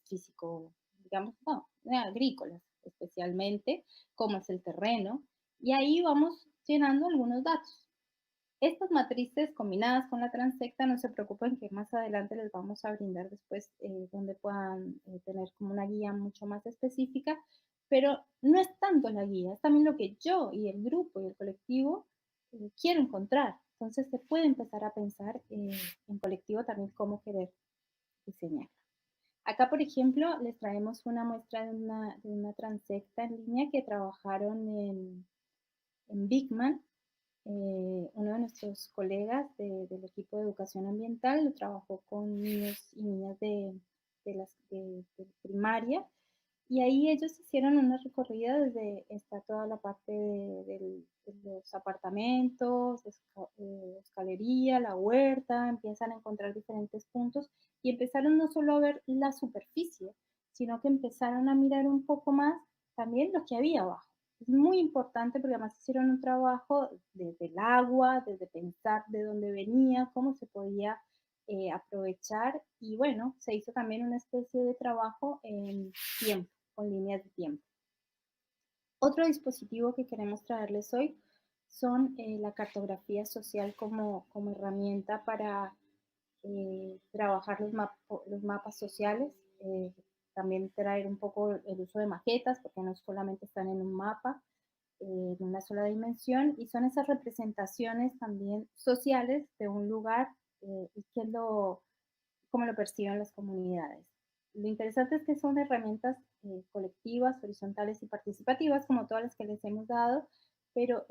físico, digamos, no, agrícolas especialmente, cómo es el terreno, y ahí vamos llenando algunos datos. Estas matrices combinadas con la transecta, no se preocupen que más adelante les vamos a brindar después donde puedan tener como una guía mucho más específica, pero no es tanto la guía, es también lo que yo y el grupo y el colectivo quiero encontrar. Entonces se puede empezar a pensar en colectivo también cómo querer diseñar. Acá, por ejemplo, les traemos una muestra de una transecta en línea que trabajaron en Bigman. Uno de nuestros colegas del equipo de educación ambiental lo trabajó con niños y niñas de primaria y ahí ellos hicieron una recorrida desde, está toda la parte de los apartamentos, escalería, la huerta, empiezan a encontrar diferentes puntos y empezaron no solo a ver la superficie, sino que empezaron a mirar un poco más también lo que había abajo. Es muy importante porque además hicieron un trabajo desde el agua, desde pensar de dónde venía, cómo se podía aprovechar y bueno, se hizo también una especie de trabajo en tiempo, con líneas de tiempo. Otro dispositivo que queremos traerles hoy son la cartografía social como herramienta para trabajar los mapas sociales, también traer un poco el uso de maquetas, porque no solamente están en un mapa, en una sola dimensión, y son esas representaciones también sociales de un lugar y cómo lo perciben las comunidades. Lo interesante es que son herramientas colectivas, horizontales y participativas, como todas las que les hemos dado, pero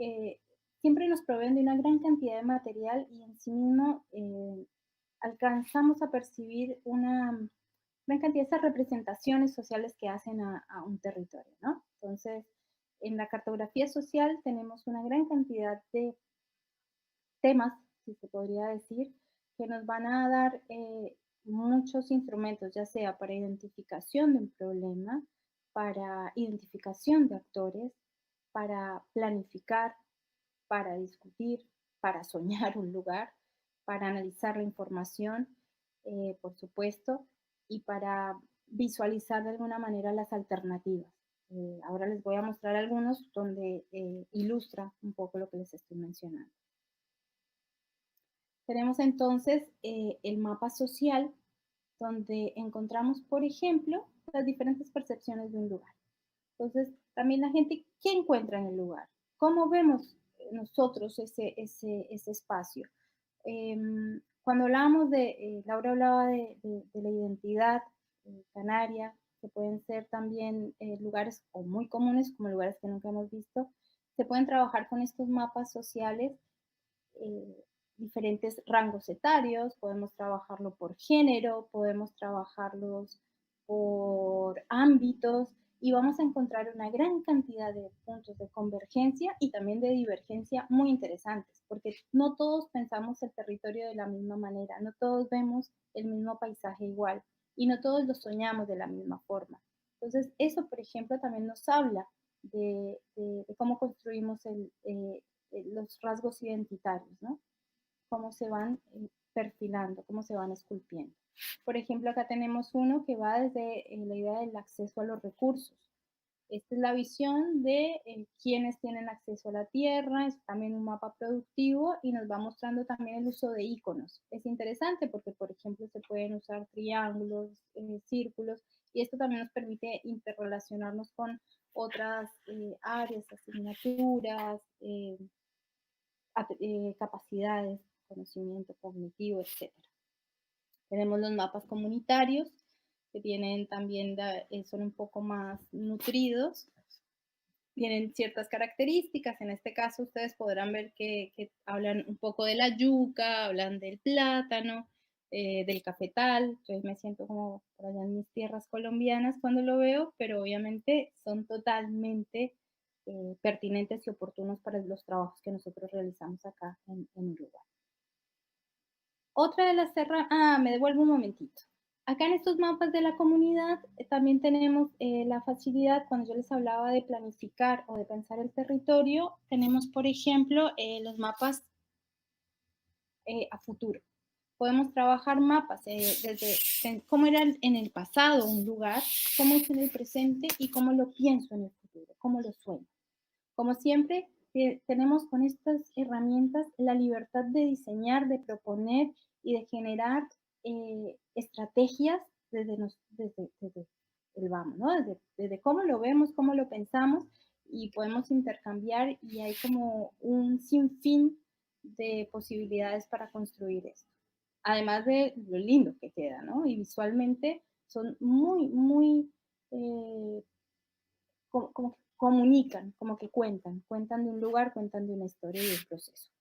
siempre nos proveen de una gran cantidad de material y en sí mismo alcanzamos a percibir una gran cantidad de esas representaciones sociales que hacen a un territorio, ¿no? Entonces, en la cartografía social tenemos una gran cantidad de temas, si se podría decir, que nos van a dar muchos instrumentos, ya sea para identificación de un problema, para identificación de actores, para planificar, para discutir, para soñar un lugar, para analizar la información, por supuesto, y para visualizar de alguna manera las alternativas. Ahora les voy a mostrar algunos donde ilustra un poco lo que les estoy mencionando. Tenemos entonces el mapa social, donde encontramos, por ejemplo, las diferentes percepciones de un lugar. Entonces, también la gente, ¿qué encuentra en el lugar? ¿Cómo vemos nosotros ese espacio? Cuando hablábamos Laura hablaba de la identidad canaria, que pueden ser también lugares o muy comunes, como lugares que nunca hemos visto, se pueden trabajar con estos mapas sociales diferentes rangos etarios, podemos trabajarlo por género, podemos trabajarlos por ámbitos y vamos a encontrar una gran cantidad de puntos de convergencia y también de divergencia muy interesantes, porque no todos pensamos el territorio de la misma manera, no todos vemos el mismo paisaje igual y no todos lo soñamos de la misma forma. Entonces, eso, por ejemplo, también nos habla de cómo construimos los rasgos identitarios, ¿no? Cómo se van perfilando, cómo se van esculpiendo. Por ejemplo, acá tenemos uno que va desde la idea del acceso a los recursos. Esta es la visión de quienes tienen acceso a la tierra, es también un mapa productivo y nos va mostrando también el uso de iconos. Es interesante porque, por ejemplo, se pueden usar triángulos, círculos, y esto también nos permite interrelacionarnos con otras áreas, asignaturas, capacidades, conocimiento cognitivo, etc. Tenemos los mapas comunitarios, que tienen también, son un poco más nutridos, tienen ciertas características. En este caso ustedes podrán ver que hablan un poco de la yuca, hablan del plátano, del cafetal. Yo me siento como por allá en mis tierras colombianas cuando lo veo, pero obviamente son totalmente pertinentes y oportunos para los trabajos que nosotros realizamos acá en Uruguay. Otra de las me devuelvo un momentito. Acá en estos mapas de la comunidad también tenemos la facilidad, cuando yo les hablaba de planificar o de pensar el territorio, tenemos, por ejemplo, los mapas a futuro. Podemos trabajar mapas desde cómo era en el pasado un lugar, cómo es en el presente y cómo lo pienso en el futuro, cómo lo sueño. Como siempre, tenemos con estas herramientas la libertad de diseñar, de proponer y de generar estrategias desde el vamos, ¿no? Desde cómo lo vemos, cómo lo pensamos, y podemos intercambiar y hay como un sinfín de posibilidades para construir esto. Además de lo lindo que queda, ¿no? Y visualmente son muy, como que comunican, como que cuentan de un lugar, cuentan de una historia y de un proceso.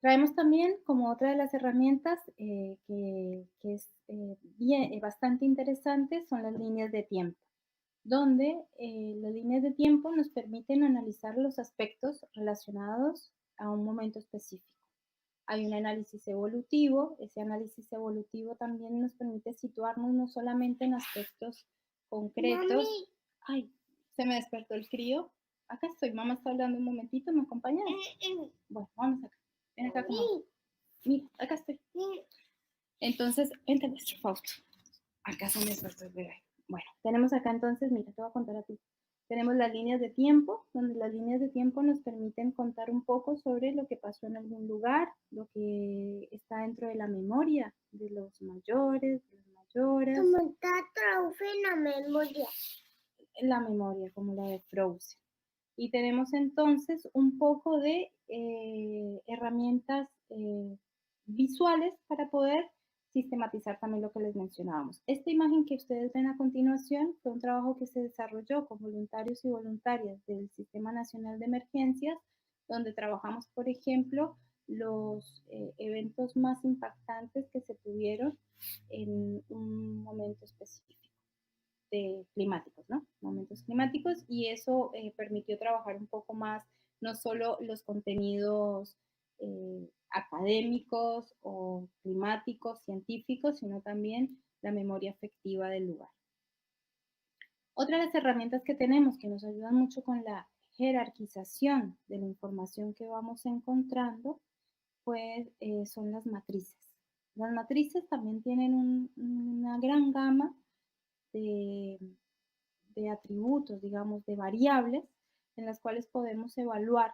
Traemos también como otra de las herramientas que es bastante interesante, son las líneas de tiempo, donde las líneas de tiempo nos permiten analizar los aspectos relacionados a un momento específico. Hay un análisis evolutivo, ese análisis evolutivo también nos permite situarnos no solamente en aspectos concretos. Mami. Ay, se me despertó el crío. Acá estoy, mamá está hablando un momentito, ¿me acompañas? Bueno, vamos acá. Ven acá conmigo. Mira, acá estoy. Entonces, vente nuestro Fausto. Acá se me despertó el bebé. Bueno, tenemos acá entonces, mira, te voy a contar a ti. Tenemos las líneas de tiempo, donde las líneas de tiempo nos permiten contar un poco sobre lo que pasó en algún lugar, lo que está dentro de la memoria de los mayores, de las mayores. ¿Cómo está Frozen la memoria? La memoria, como la de Frozen. Y tenemos entonces un poco de herramientas visuales para poder sistematizar también lo que les mencionábamos. Esta imagen que ustedes ven a continuación fue un trabajo que se desarrolló con voluntarios y voluntarias del Sistema Nacional de Emergencias, donde trabajamos, por ejemplo, los eventos más impactantes que se tuvieron en un momento específico climáticos, ¿no? Momentos climáticos, y eso permitió trabajar un poco más, no solo los contenidos académicos o climáticos, científicos, sino también la memoria afectiva del lugar. Otra de las herramientas que tenemos que nos ayudan mucho con la jerarquización de la información que vamos encontrando, pues son las matrices. Las matrices también tienen una gran gama de atributos, digamos, de variables en las cuales podemos evaluar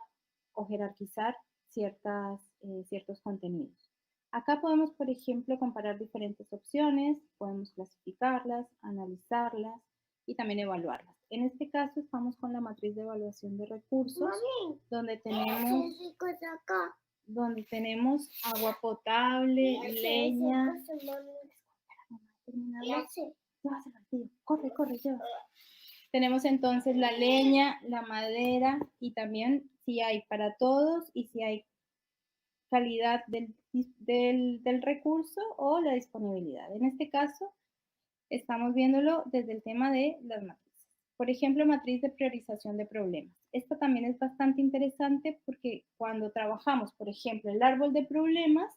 o jerarquizar ciertos contenidos. Acá podemos, por ejemplo, comparar diferentes opciones, podemos clasificarlas, analizarlas y también evaluarlas. En este caso estamos con la matriz de evaluación de recursos, Mami, donde tenemos agua potable, leña. Corre, lleva. Tenemos entonces la leña, la madera y también si hay para todos y si hay calidad del recurso o la disponibilidad. En este caso, estamos viéndolo desde el tema de las matrices. Por ejemplo, matriz de priorización de problemas. Esta también es bastante interesante porque cuando trabajamos, por ejemplo, el árbol de problemas,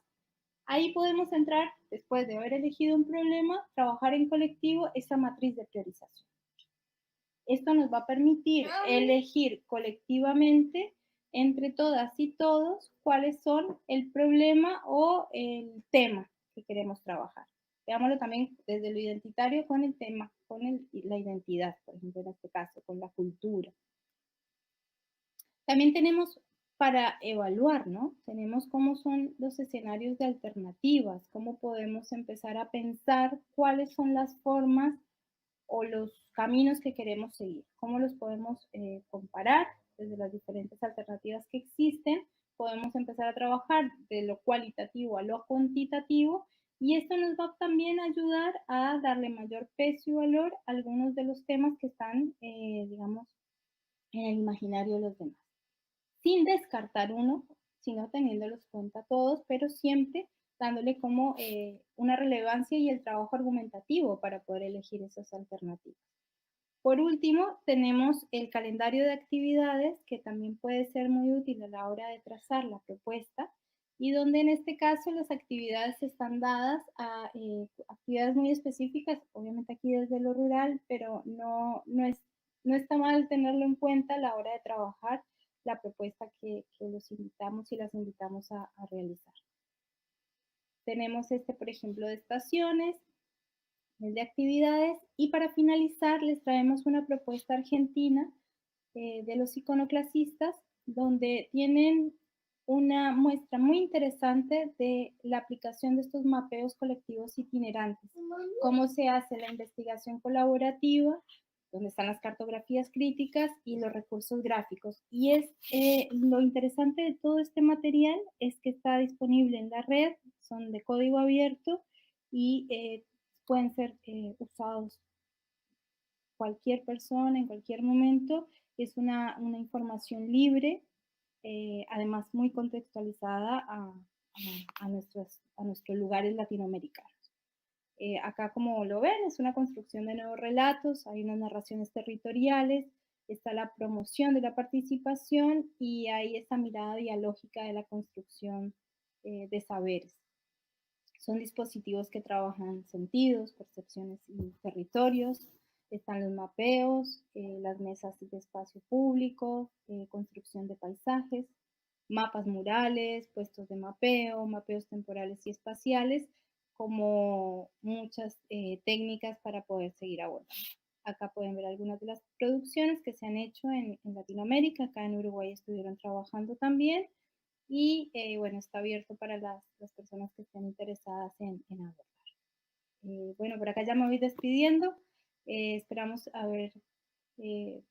ahí podemos entrar, después de haber elegido un problema, trabajar en colectivo esa matriz de priorización. Esto nos va a permitir elegir colectivamente entre todas y todos cuáles son el problema o el tema que queremos trabajar. Veámoslo también desde lo identitario con el tema, con la identidad, por ejemplo, en este caso, con la cultura. También tenemos para evaluar, ¿no? Tenemos cómo son los escenarios de alternativas, cómo podemos empezar a pensar cuáles son las formas o los caminos que queremos seguir, cómo los podemos comparar desde las diferentes alternativas que existen, podemos empezar a trabajar de lo cualitativo a lo cuantitativo y esto nos va también a ayudar a darle mayor peso y valor a algunos de los temas que están, digamos, en el imaginario de los demás. Sin descartar uno, sino teniéndolos en cuenta todos, pero siempre dándole como una relevancia y el trabajo argumentativo para poder elegir esas alternativas. Por último, tenemos el calendario de actividades, que también puede ser muy útil a la hora de trazar la propuesta, y donde en este caso las actividades están dadas a actividades muy específicas, obviamente aquí desde lo rural, pero no está mal tenerlo en cuenta a la hora de trabajar la propuesta que los invitamos y las invitamos a realizar. Tenemos por ejemplo, de estaciones, el de actividades, y para finalizar les traemos una propuesta argentina de los iconoclasistas, donde tienen una muestra muy interesante de la aplicación de estos mapeos colectivos itinerantes, cómo se hace la investigación colaborativa, donde están las cartografías críticas y los recursos gráficos. Y lo interesante de todo este material es que está disponible en la red, son de código abierto y pueden ser usados cualquier persona en cualquier momento. Es una información libre, además muy contextualizada a nuestros lugares latinoamericanos. Acá, como lo ven, es una construcción de nuevos relatos, hay unas narraciones territoriales, está la promoción de la participación y hay esta mirada dialógica de la construcción de saberes. Son dispositivos que trabajan sentidos, percepciones y territorios. Están los mapeos, las mesas de espacio público, construcción de paisajes, mapas murales, puestos de mapeo, mapeos temporales y espaciales, como muchas técnicas para poder seguir abordando. Acá pueden ver algunas de las producciones que se han hecho en Latinoamérica. Acá en Uruguay estuvieron trabajando también. Y bueno, está abierto para las personas que estén interesadas en abordar. Bueno, por acá ya me voy despidiendo. Esperamos haber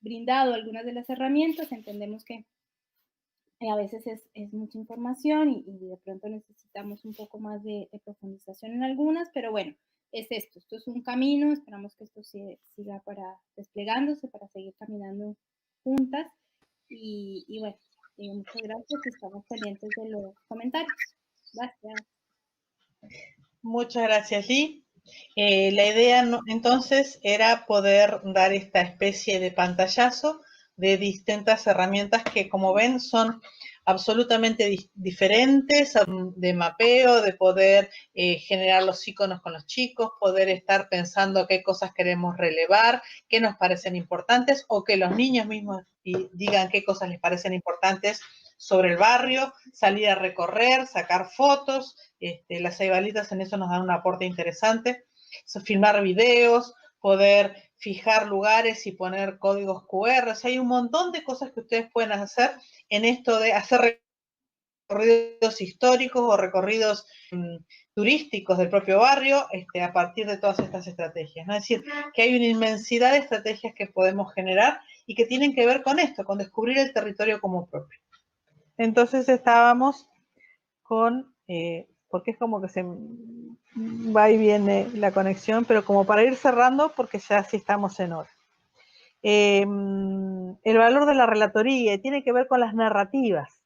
brindado algunas de las herramientas. Entendemos que a veces es mucha información y de pronto necesitamos un poco más de profundización en algunas, pero bueno, es esto es un camino. Esperamos que esto siga desplegándose para seguir caminando juntas y bueno. Muchas gracias y estamos pendientes de los comentarios. Gracias. Muchas gracias, Lee. La idea entonces era poder dar esta especie de pantallazo de distintas herramientas que, como ven, son absolutamente diferentes, de mapeo, de poder generar los iconos con los chicos, poder estar pensando qué cosas queremos relevar, qué nos parecen importantes, o que los niños mismos digan qué cosas les parecen importantes sobre el barrio, salir a recorrer, sacar fotos. Las ceibalitas en eso nos dan un aporte interesante. Filmar videos, poder fijar lugares y poner códigos QR. O sea, hay un montón de cosas que ustedes pueden hacer en esto de hacer recorridos históricos o recorridos turísticos del propio barrio a partir de todas estas estrategias, ¿no? Es decir, que hay una inmensidad de estrategias que podemos generar y que tienen que ver con esto, con descubrir el territorio como propio. Entonces estábamos con, porque es como que se va y viene la conexión, pero como para ir cerrando, porque ya sí estamos en hora. El valor de la relatoría tiene que ver con las narrativas,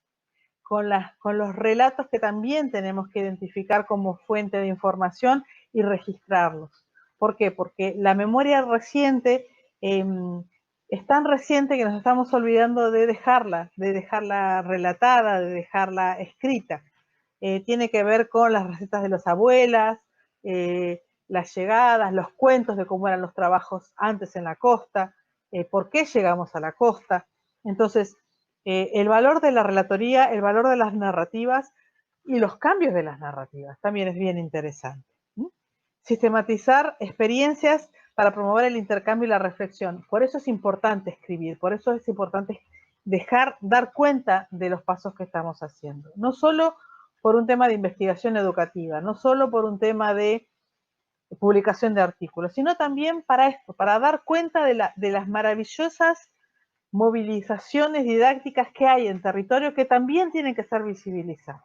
con los relatos que también tenemos que identificar como fuente de información y registrarlos. ¿Por qué? Porque la memoria reciente es tan reciente que nos estamos olvidando de dejarla relatada, de dejarla escrita. Tiene que ver con las recetas de las abuelas, las llegadas, los cuentos de cómo eran los trabajos antes en la costa, por qué llegamos a la costa. Entonces, el valor de la relatoría, el valor de las narrativas y los cambios de las narrativas también es bien interesante. Sistematizar experiencias para promover el intercambio y la reflexión. Por eso es importante escribir, por eso es importante dar cuenta de los pasos que estamos haciendo. No solo por un tema de investigación educativa, no solo por un tema de publicación de artículos, sino también para esto, para dar cuenta de las maravillosas movilizaciones didácticas que hay en territorio que también tienen que ser visibilizadas.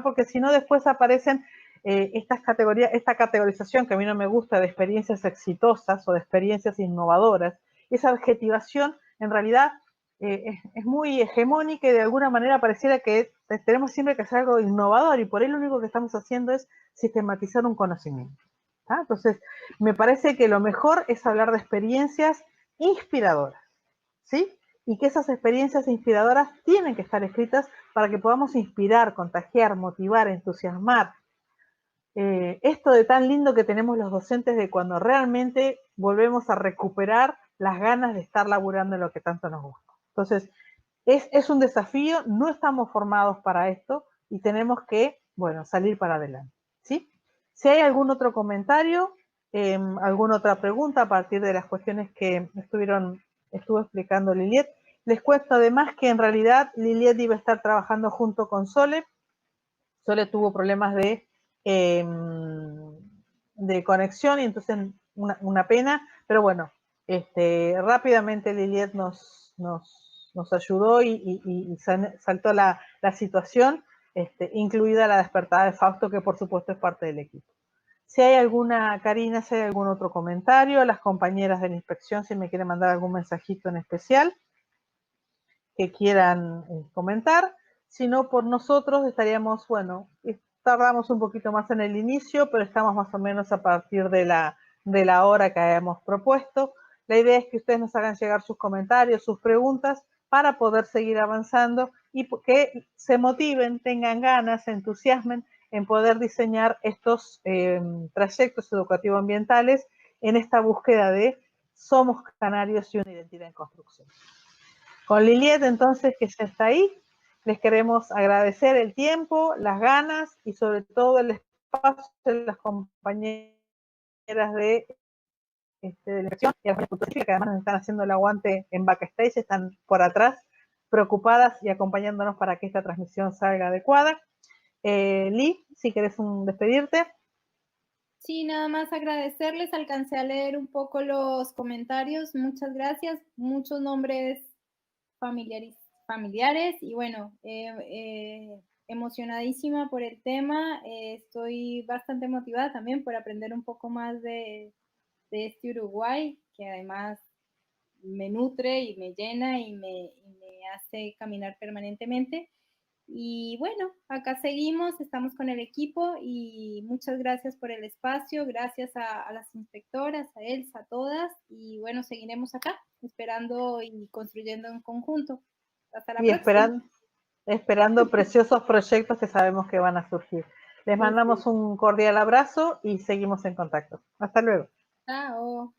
Porque si no después aparecen esta categorización que a mí no me gusta de experiencias exitosas o de experiencias innovadoras. Esa adjetivación en realidad es muy hegemónica y de alguna manera pareciera que tenemos siempre que hacer algo innovador y por ahí lo único que estamos haciendo es sistematizar un conocimiento. Entonces, me parece que lo mejor es hablar de experiencias inspiradoras, ¿sí? Y que esas experiencias inspiradoras tienen que estar escritas para que podamos inspirar, contagiar, motivar, entusiasmar. Esto de tan lindo que tenemos los docentes de cuando realmente volvemos a recuperar las ganas de estar laburando en lo que tanto nos gusta. Entonces, es un desafío, no estamos formados para esto y tenemos que, bueno, salir para adelante, ¿sí? Si hay algún otro comentario, alguna otra pregunta a partir de las cuestiones que estuvo explicando Liliet, les cuento además que en realidad Liliet iba a estar trabajando junto con Sole. Sole tuvo problemas de conexión y entonces una pena, pero bueno, rápidamente Liliet nos ayudó y saltó la situación, incluida la despertada de Fausto, que por supuesto es parte del equipo. Si hay alguna, Karina, si hay algún otro comentario, las compañeras de la inspección, si me quieren mandar algún mensajito en especial que quieran comentar. Si no, por nosotros estaríamos, bueno, tardamos un poquito más en el inicio, pero estamos más o menos a partir de la hora que hayamos propuesto. La idea es que ustedes nos hagan llegar sus comentarios, sus preguntas, para poder seguir avanzando y que se motiven, tengan ganas, se entusiasmen en poder diseñar estos trayectos educativos ambientales en esta búsqueda de somos canarios y una identidad en construcción. Con Liliet, entonces, que ya está ahí, les queremos agradecer el tiempo, las ganas y sobre todo el espacio de las compañeras de la inspección y las que además nos están haciendo el aguante en backstage, están por atrás preocupadas y acompañándonos para que esta transmisión salga adecuada. Li, si querés despedirte. Sí, nada más agradecerles, alcancé a leer un poco los comentarios, muchas gracias, muchos nombres familiares y bueno, emocionadísima por el tema, estoy bastante motivada también por aprender un poco más de este Uruguay, que además me nutre y me llena y me hace caminar permanentemente. Y bueno, acá seguimos, estamos con el equipo y muchas gracias por el espacio, gracias a las inspectoras, a Elsa, a todas, y bueno, seguiremos acá esperando y construyendo en conjunto. Hasta la próxima. Esperando preciosos proyectos que sabemos que van a surgir. Les mandamos un cordial abrazo y seguimos en contacto. Hasta luego. Chao.